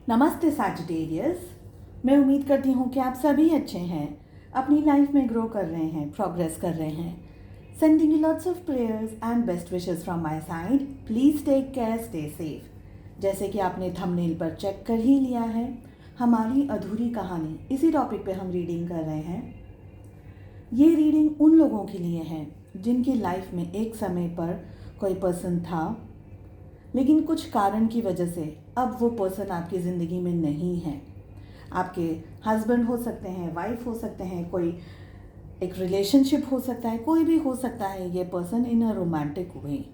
नमस्ते सैजिटेरियस। मैं उम्मीद करती हूँ कि आप सभी अच्छे हैं, अपनी लाइफ में ग्रो कर रहे हैं, प्रोग्रेस कर रहे हैं। Sending you lots of prayers and best wishes from my side. Please take care, stay safe. जैसे कि आपने थंबनेल पर चेक कर ही लिया है, हमारी अधूरी कहानी इसी टॉपिक पे हम रीडिंग कर रहे हैं। ये रीडिंग उन लोगों के लिए है जिनकी लाइफ में एक समय पर कोई पर्सन था, लेकिन कुछ कारण की वजह से अब वो पर्सन आपकी ज़िंदगी में नहीं है। आपके हस्बैंड हो सकते हैं, वाइफ हो सकते हैं, कोई एक रिलेशनशिप हो सकता है, कोई भी हो सकता है ये person in a romantic way.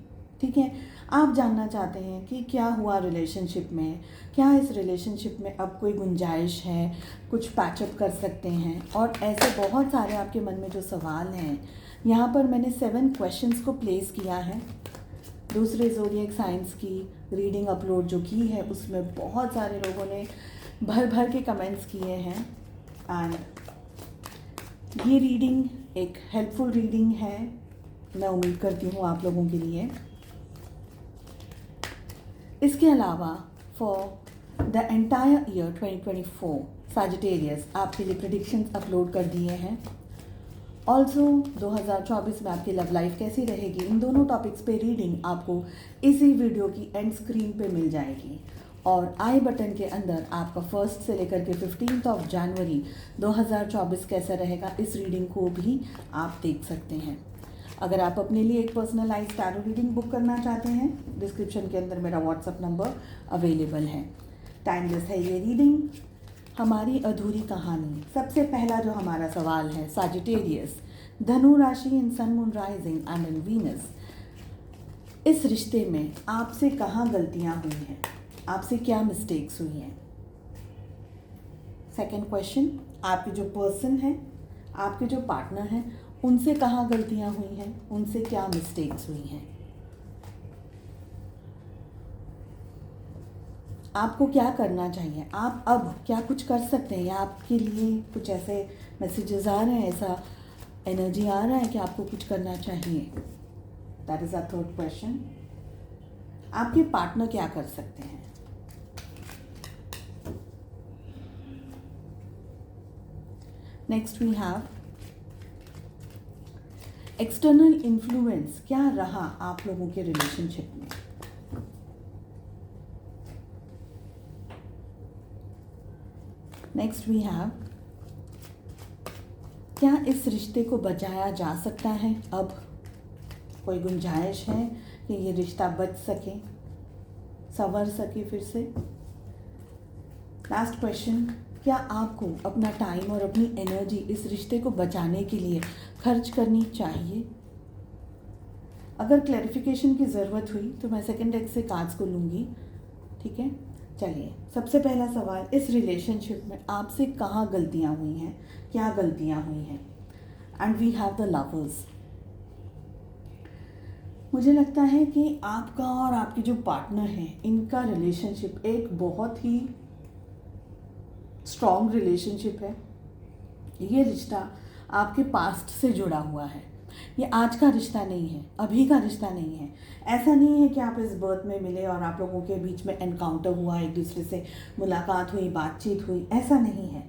ठीक है, आप जानना चाहते हैं कि क्या हुआ रिलेशनशिप में, क्या इस रिलेशनशिप में अब कोई गुंजाइश है, कुछ पैचअप कर सकते हैं, और ऐसे बहुत सारे आपके मन में जो सवाल हैं। यहाँ पर मैंने 7 क्वेश्चंस को प्लेस किया है। दूसरे ज़ोडिएक साइंस की रीडिंग अपलोड जो की है उसमें बहुत सारे लोगों ने भर भर के कमेंट्स किए हैं, एंड ये रीडिंग एक हेल्पफुल रीडिंग है, मैं उम्मीद करती हूँ आप लोगों के लिए। इसके अलावा for the entire year 2024 Sagittarius आपके लिए प्रेडिक्शंस अपलोड कर दिए हैं। ऑल्सो 2024 में आपकी लव लाइफ कैसी रहेगी, इन दोनों टॉपिक्स पे रीडिंग आपको इसी वीडियो की एंड स्क्रीन पे मिल जाएगी। और आई बटन के अंदर आपका 1 से लेकर के 15 जनवरी 2024 कैसा रहेगा, इस रीडिंग को भी आप देख सकते हैं। अगर आप अपने लिए एक पर्सनलाइज टैरो रीडिंग बुक करना चाहते हैं, डिस्क्रिप्शन के अंदर मेरा व्हाट्सएप नंबर अवेलेबल है। टाइमलेस है ये रीडिंग, हमारी अधूरी कहानी। सबसे पहला जो हमारा सवाल है, सैजिटेरियस, धनु राशि in sun moon rising and in Venus, इस रिश्ते में आपसे कहाँ गलतियाँ हुई हैं, आपसे क्या मिस्टेक्स हुई हैं। सेकंड क्वेश्चन, आपके जो पर्सन है, आपके जो पार्टनर हैं, उनसे कहाँ गलतियाँ हुई हैं, उनसे क्या मिस्टेक्स हुई हैं। आपको क्या करना चाहिए, आप अब क्या कुछ कर सकते हैं, या आपके लिए कुछ ऐसे मैसेजेस आ रहे हैं, ऐसा एनर्जी आ रहा है कि आपको कुछ करना चाहिए। That is a third question. आपके पार्टनर क्या कर सकते हैं। Next we have external influence क्या रहा आप लोगों के रिलेशनशिप में। नेक्स्ट वी हैव, क्या इस रिश्ते को बचाया जा सकता है, अब कोई गुंजाइश है कि ये रिश्ता बच सके, संवर सके फिर से। लास्ट क्वेश्चन, क्या आपको अपना टाइम और अपनी एनर्जी इस रिश्ते को बचाने के लिए खर्च करनी चाहिए। अगर क्लैरिफिकेशन की ज़रूरत हुई तो मैं सेकंड डेक से कार्ड्स को लूँगी। ठीक है, चलिए सबसे पहला सवाल, इस रिलेशनशिप में आपसे कहाँ गलतियाँ हुई हैं, क्या गलतियाँ हुई हैं। And we have the lovers. मुझे लगता है कि आपका और आपके जो पार्टनर हैं, इनका रिलेशनशिप एक बहुत ही स्ट्रॉन्ग रिलेशनशिप है। ये रिश्ता आपके पास्ट से जुड़ा हुआ है, ये आज का रिश्ता नहीं है, अभी का रिश्ता नहीं है। ऐसा नहीं है कि आप इस बर्थ में मिले और आप लोगों के बीच में एनकाउंटर हुआ, एक दूसरे से मुलाकात हुई, बातचीत हुई, ऐसा नहीं है।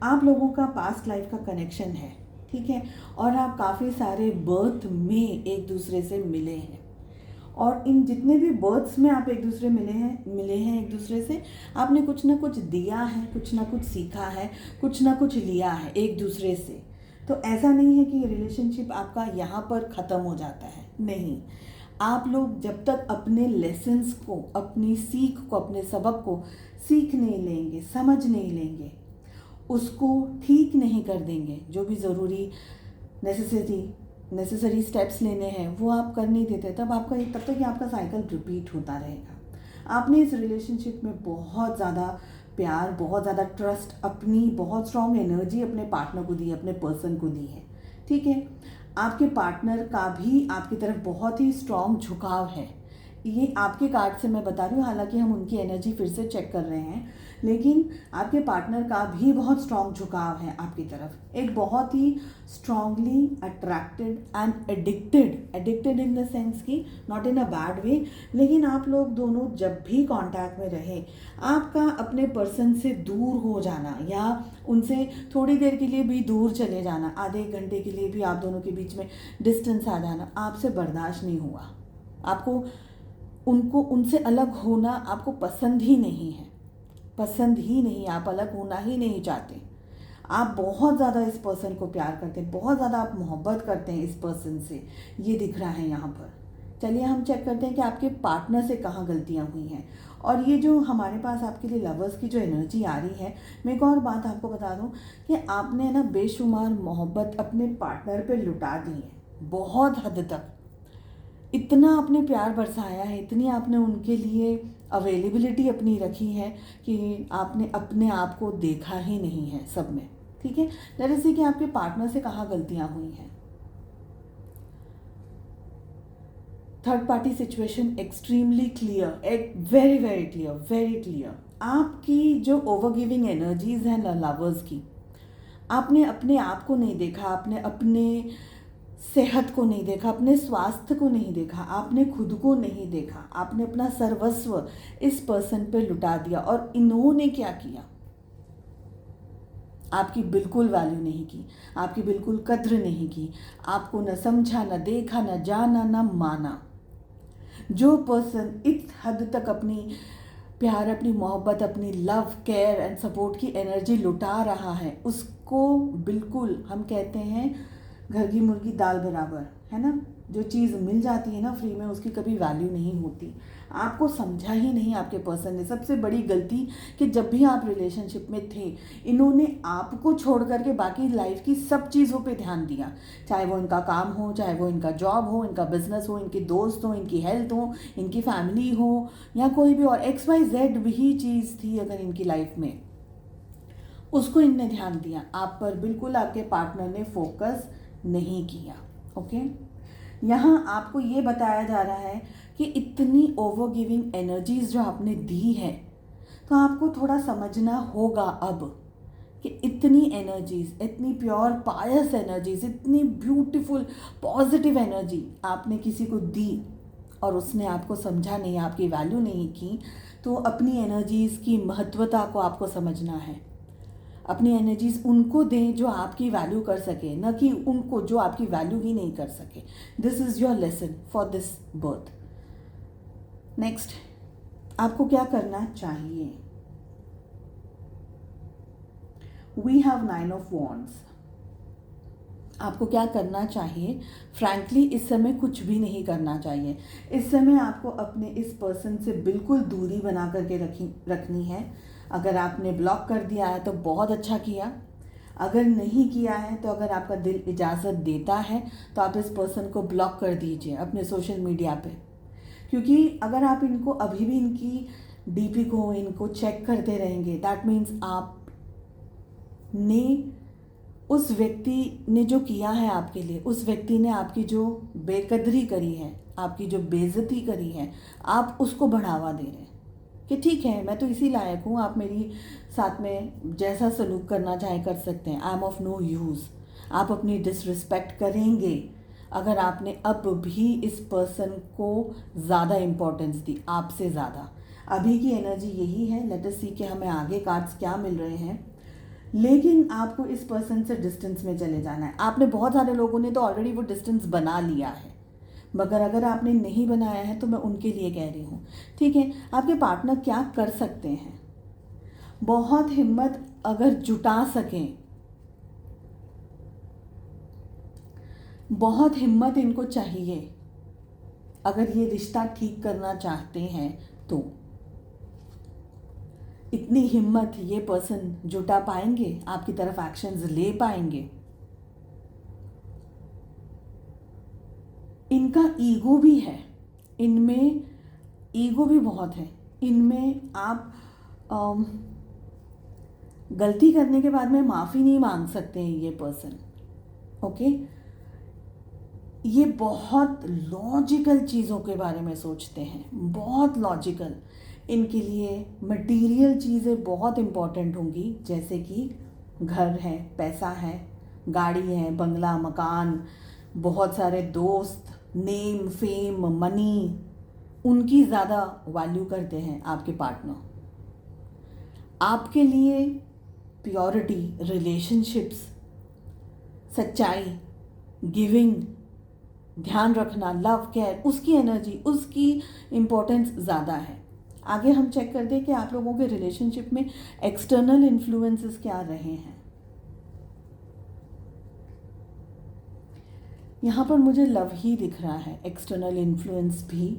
आप लोगों का पास्ट लाइफ का कनेक्शन है, ठीक है, और आप काफ़ी सारे बर्थ में एक दूसरे से मिले हैं, और इन जितने भी बर्थ्स में आप एक दूसरे मिले हैं एक दूसरे से, आपने कुछ ना कुछ दिया है, कुछ ना कुछ सीखा है, कुछ ना कुछ लिया है एक दूसरे से। तो ऐसा नहीं है कि रिलेशनशिप आपका यहाँ पर ख़त्म हो जाता है, नहीं। आप लोग जब तक अपने लेसन्स को, अपनी सीख को, अपने सबक को सीख नहीं लेंगे, समझ नहीं लेंगे, उसको ठीक नहीं कर देंगे, जो भी ज़रूरी नेसेसरी स्टेप्स लेने हैं वो आप कर नहीं देते, तब तक ये आपका साइकिल रिपीट होता रहेगा। आपने इस रिलेशनशिप में बहुत ज़्यादा प्यार, बहुत ज़्यादा ट्रस्ट, अपनी बहुत स्ट्रॉन्ग एनर्जी अपने पार्टनर को दी, अपने पर्सन को दी है। ठीक है, आपके पार्टनर का भी आपकी तरफ बहुत ही स्ट्रॉन्ग झुकाव है, ये आपके कार्ड से मैं बता रही हूँ, हालांकि हम उनकी एनर्जी फिर से चेक कर रहे हैं, लेकिन आपके पार्टनर का भी बहुत स्ट्रॉन्ग झुकाव है आपकी तरफ, एक बहुत ही strongly attracted and addicted in the sense कि not in a bad way, लेकिन आप लोग दोनों जब भी कांटेक्ट में रहे, आपका अपने पर्सन से दूर हो जाना या उनसे थोड़ी देर के लिए भी दूर चले जाना, आधे एक घंटे के लिए भी आप दोनों के बीच में डिस्टेंस आ जाना आपसे बर्दाश्त नहीं हुआ। आपको उनसे अलग होना आपको पसंद ही नहीं है, पसंद ही नहीं, आप अलग होना ही नहीं चाहते। आप बहुत ज़्यादा इस पर्सन को प्यार करते हैं, बहुत ज़्यादा आप मोहब्बत करते हैं इस पर्सन से, ये दिख रहा है यहाँ पर। चलिए हम चेक करते हैं कि आपके पार्टनर से कहाँ गलतियाँ हुई हैं। और ये जो हमारे पास आपके लिए लवर्स की जो एनर्जी आ रही है, मैं एक और बात आपको बता दूँ कि आपने ना बेशुमार मोहब्बत अपने पार्टनर पे लुटा दी है, बहुत हद तक। इतना आपने प्यार बरसाया है, इतनी आपने उनके लिए अवेलेबिलिटी अपनी रखी है कि आपने अपने आप को देखा ही नहीं है सब में। ठीक है, जैसे कि आपके पार्टनर से कहाँ गलतियाँ हुई हैं। Third party situation extremely clear, एक very very clear, very clear. आपकी जो ओवर गिविंग एनर्जीज हैं लवर्स की, आपने अपने आप को नहीं देखा, आपने अपने सेहत को नहीं देखा, अपने स्वास्थ्य को नहीं देखा, आपने खुद को नहीं देखा, आपने अपना सर्वस्व इस पर्सन पे लुटा दिया। और इन्होंने क्या किया, आपकी बिल्कुल वैल्यू नहीं की, आपकी बिल्कुल कद्र नहीं की, आपको न समझा, न देखा, न जाना, न माना। जो पर्सन इस हद तक अपनी प्यार, अपनी मोहब्बत, अपनी लव, केयर एंड सपोर्ट की एनर्जी लुटा रहा है, उसको बिल्कुल हम कहते हैं घर की मुर्गी दाल बराबर, है ना। जो चीज़ मिल जाती है ना फ्री में, उसकी कभी वैल्यू नहीं होती। आपको समझा ही नहीं आपके पर्सन ने। सबसे बड़ी गलती कि जब भी आप रिलेशनशिप में थे, इन्होंने आपको छोड़ करके बाकी लाइफ की सब चीज़ों पे ध्यान दिया, चाहे वो इनका काम हो, चाहे वो इनका जॉब हो, इनका बिजनेस हो, इनके दोस्त हो, इनकी हेल्थ हो, इनकी फैमिली हो, या कोई भी और XYZ भी चीज़ थी अगर इनकी लाइफ में, उसको इनने ध्यान दिया। आप पर बिल्कुल आपके पार्टनर ने फोकस नहीं किया। ओके, यहाँ आपको ये बताया जा रहा है कि इतनी ओवर गिविंग एनर्जीज जो आपने दी है, तो आपको थोड़ा समझना होगा अब कि इतनी एनर्जीज, इतनी प्योर पायस एनर्जीज, इतनी ब्यूटीफुल पॉजिटिव एनर्जी आपने किसी को दी और उसने आपको समझा नहीं, आपकी वैल्यू नहीं की। तो अपनी एनर्जीज की महत्वता को आपको समझना है। अपनी एनर्जीज उनको दें जो आपकी वैल्यू कर सके, न कि उनको जो आपकी वैल्यू ही नहीं कर सके। This is your lesson for this birth. Next, आपको क्या करना चाहिए। We have 9 of wands. आपको क्या करना चाहिए। फ्रैंकली इस समय कुछ भी नहीं करना चाहिए। इस समय आपको अपने इस पर्सन से बिल्कुल दूरी बना करके रखनी है। अगर आपने ब्लॉक कर दिया है तो बहुत अच्छा किया, अगर नहीं किया है तो अगर आपका दिल इजाज़त देता है तो आप इस पर्सन को ब्लॉक कर दीजिए अपने सोशल मीडिया पे। क्योंकि अगर आप इनको अभी भी इनकी डीपी को, इनको चेक करते रहेंगे, दैट मीन्स आप ने उस व्यक्ति ने जो किया है आपके लिए, उस व्यक्ति ने आपकी जो बेकदरी करी है, आपकी जो बेइज्जती करी है, आप उसको बढ़ावा दे रहे हैं कि ठीक है मैं तो इसी लायक हूँ, आप मेरी साथ में जैसा सलूक करना चाहे कर सकते हैं, I am of no use. आप अपनी डिसरिस्पेक्ट करेंगे अगर आपने अब भी इस पर्सन को ज़्यादा इम्पोर्टेंस दी, आपसे ज़्यादा। अभी की एनर्जी यही है। लेट अस सी कि हमें आगे कार्ड्स क्या मिल रहे हैं। लेकिन आपको इस पर्सन से डिस्टेंस में चले जाना है। आपने, बहुत सारे लोगों ने तो ऑलरेडी वो डिस्टेंस बना लिया है, मगर अगर आपने नहीं बनाया है तो मैं उनके लिए कह रही हूँ। ठीक है, आपके पार्टनर क्या कर सकते हैं, बहुत हिम्मत अगर जुटा सकें, बहुत हिम्मत इनको चाहिए अगर ये रिश्ता ठीक करना चाहते हैं तो। इतनी हिम्मत ये पर्सन जुटा पाएंगे, आपकी तरफ एक्शंस ले पाएंगे। इनका ईगो भी है, इनमें ईगो भी बहुत है इनमें। आप गलती करने के बाद में माफ़ी नहीं मांग सकते हैं ये पर्सन। ओके, ये बहुत लॉजिकल चीज़ों के बारे में सोचते हैं, बहुत लॉजिकल। इनके लिए मटेरियल चीज़ें बहुत इम्पॉर्टेंट होंगी, जैसे कि घर है, पैसा है, गाड़ी है, बंगला, मकान, बहुत सारे दोस्त, नेम, फेम, मनी, उनकी ज़्यादा वैल्यू करते हैं आपके पार्टनर। आपके लिए प्योरिटी, रिलेशनशिप्स, सच्चाई, गिविंग, ध्यान रखना, लव, केयर, उसकी एनर्जी, उसकी इम्पोर्टेंस ज़्यादा है। आगे हम चेक करते हैं कि आप लोगों के रिलेशनशिप में एक्सटर्नल इन्फ्लुएंसेस क्या रहे हैं। यहाँ पर मुझे लव ही दिख रहा है, एक्सटर्नल इन्फ्लुएंस भी।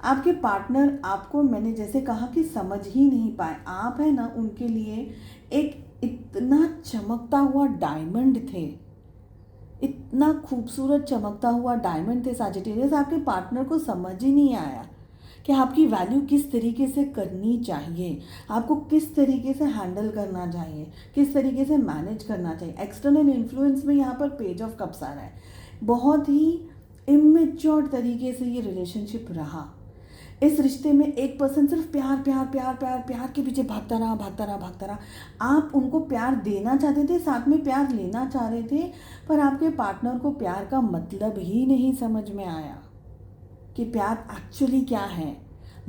आपके पार्टनर आपको, मैंने जैसे कहा कि समझ ही नहीं पाए। आप है ना उनके लिए एक इतना चमकता हुआ डायमंड थे, इतना खूबसूरत चमकता हुआ डायमंड थे सजिटेरियस। आपके पार्टनर को समझ ही नहीं आया कि आपकी वैल्यू किस तरीके से करनी चाहिए, आपको किस तरीके से हैंडल करना चाहिए, किस तरीके से मैनेज करना चाहिए। एक्सटर्नल इन्फ्लुएंस में यहाँ पर पेज ऑफ कप्स आ रहा है। बहुत ही इमेच्योर तरीके से ये रिलेशनशिप रहा। इस रिश्ते में एक पर्सन सिर्फ प्यार प्यार प्यार प्यार प्यार के पीछे भागता रहा भागता रहा भागता रहा। आप उनको प्यार देना चाहते थे, साथ में प्यार लेना चाह रहे थे, पर आपके पार्टनर को प्यार का मतलब ही नहीं समझ में आया कि प्यार एक्चुअली क्या है।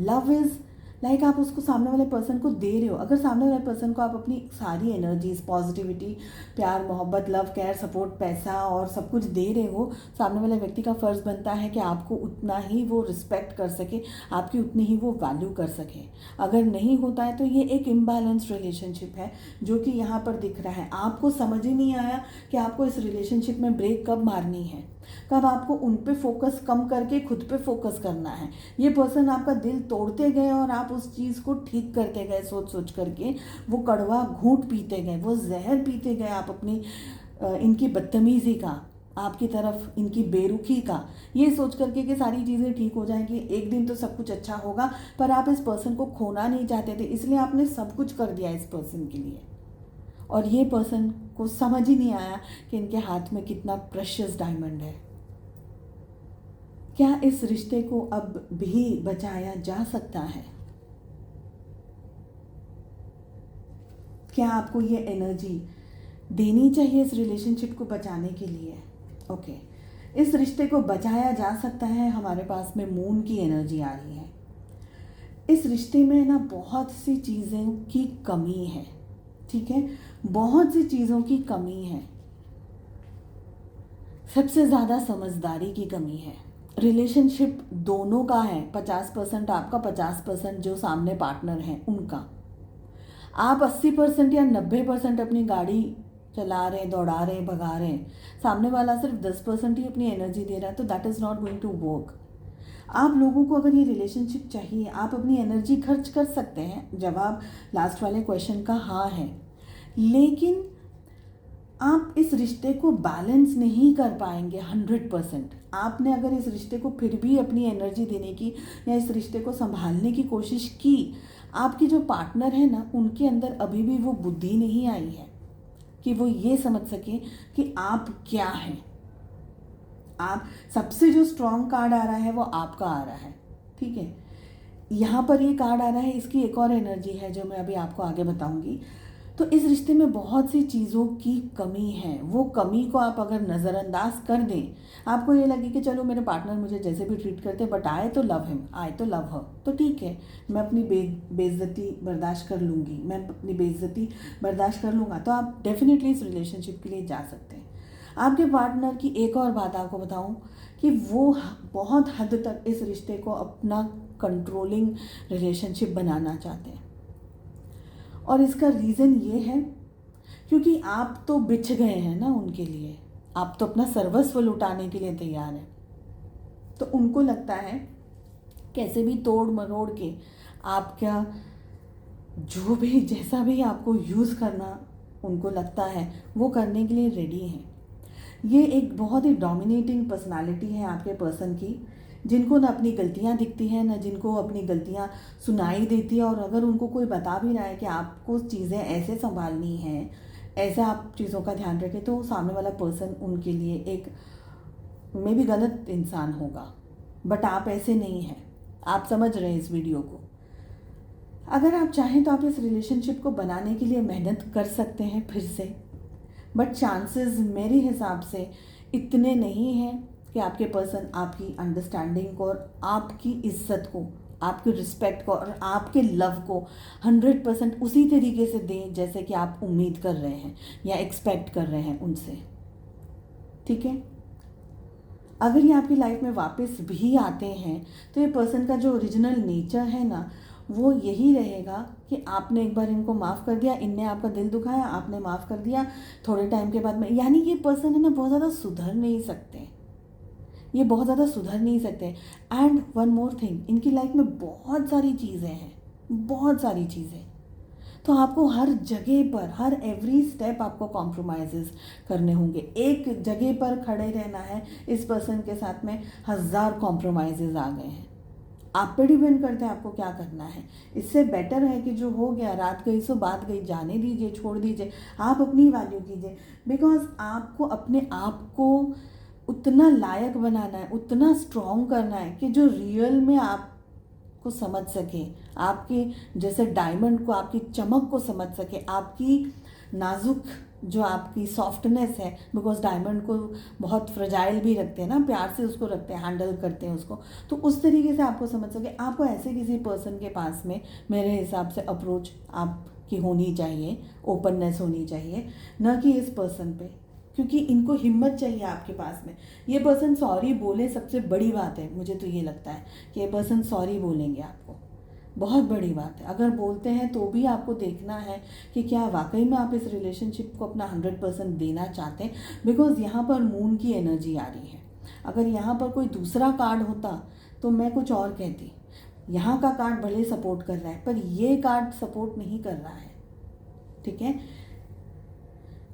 लव इज़ लाइक आप उसको, सामने वाले पर्सन को दे रहे हो। अगर सामने वाले पर्सन को आप अपनी सारी एनर्जीज, पॉजिटिविटी, प्यार, मोहब्बत, लव, केयर, सपोर्ट, पैसा और सब कुछ दे रहे हो, सामने वाले व्यक्ति का फ़र्ज़ बनता है कि आपको उतना ही वो रिस्पेक्ट कर सके, आपकी उतनी ही वो वैल्यू कर सके। अगर नहीं होता है तो ये एक इम्बैलेंस्ड रिलेशनशिप है जो कि यहाँ पर दिख रहा है। आपको समझ ही नहीं आया कि आपको इस रिलेशनशिप में ब्रेक कब मारनी है, कब आपको उन पे फोकस कम करके खुद पे फोकस करना है। ये पर्सन आपका दिल तोड़ते गए और आप उस चीज़ को ठीक करते गए, सोच सोच करके वो कड़वा घूंट पीते गए, वो जहर पीते गए आप अपनी इनकी बदतमीज़ी का, आपकी तरफ इनकी बेरुखी का, ये सोच करके कि सारी चीज़ें ठीक हो जाएंगी, एक दिन तो सब कुछ अच्छा होगा। पर आप इस पर्सन को खोना नहीं चाहते थे, इसलिए आपने सब कुछ कर दिया इस पर्सन के लिए। और ये पर्सन को समझ ही नहीं आया कि इनके हाथ में कितना प्रेशियस डायमंड है। क्या इस रिश्ते को अब भी बचाया जा सकता है? क्या आपको ये एनर्जी देनी चाहिए इस रिलेशनशिप को बचाने के लिए? ओके, इस रिश्ते को बचाया जा सकता है। हमारे पास में मून की एनर्जी आ रही है। इस रिश्ते में ना बहुत सी चीज़ों की कमी है, ठीक है, बहुत सी चीज़ों की कमी है। सबसे ज़्यादा समझदारी की कमी है। रिलेशनशिप दोनों का है, 50% आपका, 50% जो सामने पार्टनर हैं उनका। आप 80% या 90% अपनी गाड़ी चला रहे हैं, दौड़ा रहे हैं, भगा रहे हैं, सामने वाला सिर्फ 10% ही अपनी एनर्जी दे रहा है, तो that is not going to work. आप लोगों को अगर ये रिलेशनशिप चाहिए, आप अपनी एनर्जी खर्च कर सकते हैं। जवाब लास्ट वाले क्वेश्चन का हाँ है, लेकिन आप इस रिश्ते को बैलेंस नहीं कर पाएंगे 100%। आपने अगर इस रिश्ते को फिर भी अपनी एनर्जी देने की या इस रिश्ते को संभालने की कोशिश की, आपकी जो पार्टनर है ना, उनके अंदर अभी भी वो बुद्धि नहीं आई है कि वो ये समझ सके कि आप क्या हैं। आप, सबसे जो स्ट्रॉन्ग कार्ड आ रहा है वो आपका आ रहा है, ठीक है। यहाँ पर ये कार्ड आ रहा है, इसकी एक और एनर्जी है जो मैं अभी आपको आगे बताऊंगी। तो इस रिश्ते में बहुत सी चीज़ों की कमी है। वो कमी को आप अगर नज़रअंदाज कर दें, आपको ये लगे कि चलो मेरे पार्टनर मुझे जैसे भी ट्रीट करते, बट आए तो लव हिम, आए तो लव हर, तो ठीक है, मैं अपनी बेइज्जती बर्दाश्त कर लूँगी, मैं अपनी बेइज्जती बर्दाश्त कर लूँगा, तो आप डेफिनेटली इस रिलेशनशिप के लिए जा सकते हैं। आपके पार्टनर की एक और बात आपको बताऊं कि वो बहुत हद तक इस रिश्ते को अपना कंट्रोलिंग रिलेशनशिप बनाना चाहते हैं, और इसका रीज़न ये है क्योंकि आप तो बिछ गए हैं ना उनके लिए, आप तो अपना सर्वस्व लुटाने के लिए तैयार हैं। तो उनको लगता है कैसे भी तोड़ मरोड़ के आपका जो भी, जैसा भी आपको यूज़ करना उनको लगता है, वो करने के लिए रेडी हैं। ये एक बहुत ही डोमिनेटिंग पर्सनालिटी है आपके पर्सन की, जिनको ना अपनी गलतियाँ दिखती हैं, ना जिनको अपनी गलतियाँ सुनाई देती है। और अगर उनको कोई बता भी रहा है कि आपको चीज़ें ऐसे संभालनी हैं, ऐसे आप चीज़ों का ध्यान रखें, तो सामने वाला पर्सन उनके लिए एक मे भी गलत इंसान होगा, बट आप ऐसे नहीं हैं। आप समझ रहे हैं इस वीडियो को। अगर आप चाहें तो आप इस रिलेशनशिप को बनाने के लिए मेहनत कर सकते हैं फिर से, बट चांसेस मेरे हिसाब से इतने नहीं हैं कि आपके पर्सन आपकी अंडरस्टैंडिंग को और आपकी इज्जत को, आपकी रिस्पेक्ट को और आपके लव को 100% उसी तरीके से दें जैसे कि आप उम्मीद कर रहे हैं या एक्सपेक्ट कर रहे हैं उनसे। ठीक है, अगर ये आपकी लाइफ में वापस भी आते हैं तो ये पर्सन का जो ओरिजिनल नेचर है ना, वो यही रहेगा कि आपने एक बार इनको माफ़ कर दिया, इनने आपका दिल दुखाया, आपने माफ़ कर दिया, थोड़े टाइम के बाद में, यानी ये पर्सन है ना बहुत ज़्यादा सुधर नहीं सकते, ये बहुत ज़्यादा सुधर नहीं सकते। एंड वन मोर थिंग, इनकी लाइफ में बहुत सारी चीज़ें हैं, बहुत सारी चीज़ें, तो आपको हर जगह पर, हर एवरी स्टेप आपको कॉम्प्रोमाइज़ेस करने होंगे। एक जगह पर खड़े रहना है, इस पर्सन के साथ में 1000 कॉम्प्रोमाइज़ेस आ गए हैं। आप पे डिपेंड करते हैं आपको क्या करना है। इससे बेटर है कि जो हो गया, रात गई सो बात गई, जाने दीजिए, छोड़ दीजिए, आप अपनी वैल्यू कीजिए। बिकॉज आपको अपने आप को उतना लायक बनाना है, उतना स्ट्रॉन्ग करना है कि जो रियल में आप को समझ सके, आपके जैसे डायमंड को, आपकी चमक को समझ सके, आपकी नाजुक जो आपकी सॉफ्टनेस है, बिकॉज डायमंड को बहुत फ्रजाइल भी रखते हैं ना, प्यार से उसको रखते हैं, हैंडल करते हैं उसको, तो उस तरीके से आपको समझ सके। आपको ऐसे किसी पर्सन के पास में मेरे हिसाब से अप्रोच आपकी होनी चाहिए, ओपननेस होनी चाहिए, न कि इस पर्सन पे, क्योंकि इनको हिम्मत चाहिए आपके पास में। ये पर्सन सॉरी बोले, सबसे बड़ी बात है, मुझे तो ये लगता है कि ये पर्सन सॉरी बोलेंगे आपको, बहुत बड़ी बात है। अगर बोलते हैं तो भी आपको देखना है कि क्या वाकई में आप इस रिलेशनशिप को अपना 100% देना चाहते हैं, बिकॉज यहाँ पर मून की एनर्जी आ रही है। अगर यहाँ पर कोई दूसरा कार्ड होता तो मैं कुछ और कहती। यहाँ का कार्ड भले सपोर्ट कर रहा है, पर ये कार्ड सपोर्ट नहीं कर रहा है। ठीक है,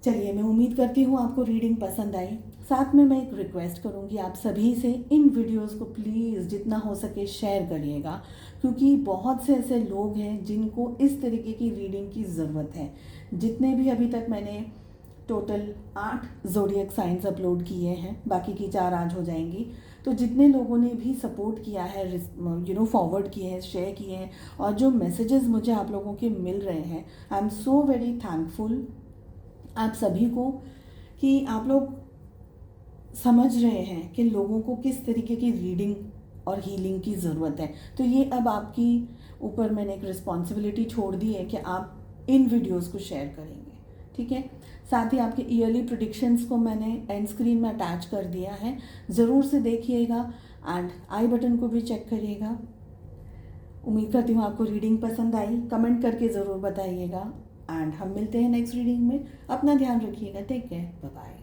चलिए, मैं उम्मीद करती हूँ आपको रीडिंग पसंद आई। साथ में मैं एक रिक्वेस्ट करूँगी आप सभी से, इन वीडियोस को प्लीज़ जितना हो सके शेयर करिएगा, क्योंकि बहुत से ऐसे लोग हैं जिनको इस तरीके की रीडिंग की ज़रूरत है। जितने भी अभी तक मैंने टोटल 8 ज़ोडिएक साइंस अपलोड किए हैं, बाकी की 4 आज हो जाएंगी। तो जितने लोगों ने भी सपोर्ट किया है, फॉरवर्ड किए हैं, शेयर किए हैं, और जो मैसेजेस मुझे आप लोगों के मिल रहे हैं, I am so very thankful आप सभी को, कि आप लोग समझ रहे हैं कि लोगों को किस तरीके की रीडिंग और हीलिंग की ज़रूरत है। तो ये अब आपकी ऊपर मैंने एक रिस्पॉन्सिबिलिटी छोड़ दी है कि आप इन वीडियोस को शेयर करेंगे। ठीक है, साथ ही आपके ईयरली प्रेडिक्शंस को मैंने एंड स्क्रीन में अटैच कर दिया है, ज़रूर से देखिएगा एंड आई बटन को भी चेक करिएगा। उम्मीद करती हूँ आपको रीडिंग पसंद आई, कमेंट करके ज़रूर बताइएगा एंड हम मिलते हैं नेक्स्ट रीडिंग में। अपना ध्यान रखिएगा, टेक केयर, बाय बाय।